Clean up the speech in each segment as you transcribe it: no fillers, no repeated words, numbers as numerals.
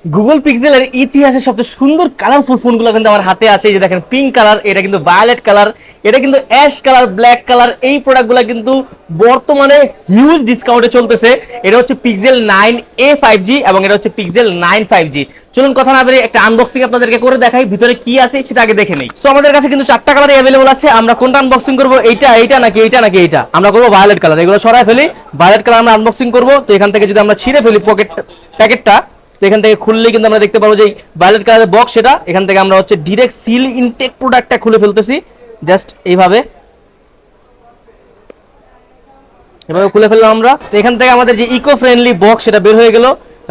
Google পিক্সেলের ইতিহাসের সবচেয়ে সুন্দর কালারফুল ফোনগুলো কিন্তু আমার হাতে আছে। এই যে দেখেন পিঙ্ক কালার, এটা কিন্তু ভায়োলেট কালার, এটা কিন্তু অ্যাশ কালার, ব্ল্যাক কালার। এই প্রোডাক্টগুলো কিন্তু বর্তমানে হিউজ ডিসকাউন্টে চলতেছে। এটা হচ্ছে পিক্সেল 9a 5G এবং এটা হচ্ছে পিক্সেল 9 5G। চলুন কথা না বেরিয়ে একটা আনবক্সিং আপনাদেরকে করে দেখাই, ভিতরে কি আছে সেটা আগে দেখে নেই। সো আমাদের কাছে কিন্তু 4টা কালারই অ্যাভেলেবল আছে। আমরা কোনটা আনবক্সিং করব? এইটা নাকি এইটা? আমরা করবো ভায়োলেট কালার। এগুলো সরাই ফেলি, ভায়োলেট কালার আমরা আনবক্সিং করবো। তো এখান থেকে যদি আমরা ছিঁড়ে ফেলি প্যাকেটটা, তো এখান থেকে খুললেই কিন্তু আমরা দেখতে পাবো যে ভায়োলেট কালারের বক্স, সেটা এখান থেকে আমরা হচ্ছে ডিরেক্ট সিল ইনটেক প্রোডাক্টটা খুলে ফেলতেছি। জাস্ট এইভাবে এভাবে খুলে ফেললাম আমরা। তো এখান থেকে আমাদের যে ইকো ফ্রেন্ডলি বক্স সেটা বের হয়ে গেল,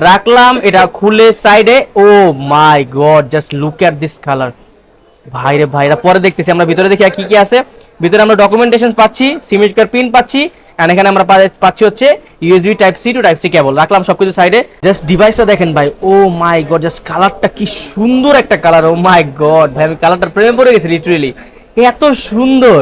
রাখলাম এটা খুলে সাইডে। Oh my God, just look at this colour. ভাইরে ভাইরা, পরে দেখতেছি। আমরা ভিতরে দেখি আর কি কি আছে। ভিতরে আমরা ডকুমেন্টেশন পাচ্ছি, সিমেন্ট কার্ড পিন পাচ্ছি, এন্ড এখানে আমরা পাচ্ছি হচ্ছে USB type C to type C cable. রাখলাম সবকিছু সাইডে। জাস্ট ডিভাইসটা দেখেন ভাই, ও মাই গড, জাস্ট কালারটা কি সুন্দর একটা কালার। ও মাই গড ভাই, আমি কালারটার প্রেমে পড়ে গেছি লিটারেলি। এত সুন্দর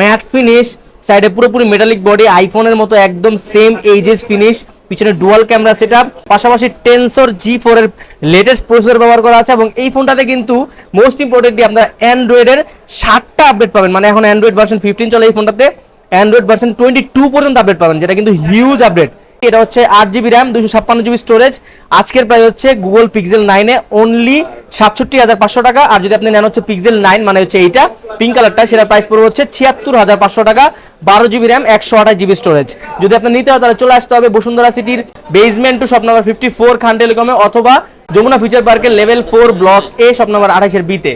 ম্যাট ফিনিশ, সাইডে পুরোপুরি মেটালিক বডি, আইফোনের মতো একদম সেম এইজেস ফিনিশ, পিছনে ডুয়াল ক্যামেরা সেটআপ, পাশাপাশি টেনসর G4 এর লেটেস্ট প্রসেসর ব্যবহার করা আছে। এবং এই ফোনটাতে কিন্তু মোস্ট ইম্পর্টেন্টলি আপনারা অ্যান্ড্রয়েডের 7টা আপডেট পাবেন। মানে এখন অ্যান্ড্রয়েড ভার্সন 15 চলে এই ফোনটাতে, অ্যান্ড্রয়েড ভার্সন 22 পর্যন্ত আপডেট পাবেন, যেটা কিন্তু হিউজ আপডেট। এটা হচ্ছে 8GB র্যাম, 256GB স্টোরেজ। আজকের প্রাইস হচ্ছে গুগল পিক্সেল 9 এ অনলি 67,500 টাকা। আর যদি আপনি নেন হচ্ছে পিক্সেল 9 মানে হচ্ছে এইটা পিঙ্ক কালারটা, সেটা প্রাইস পড়বে হচ্ছে 76,500 টাকা, 12GB র্যাম, 128GB স্টোরেজ। যদি আপনি নিতে হয় তাহলে চলে আসতে হবে বসুন্ধরা সিটির বেসমেন্ট টু শপ নাম্বার 54 খান টেলিকমে, অথবা যমুনা ফিউচার পার্কের লেভেল 4 ব্লক এ শপ নাম্বার 28 এর বিতে।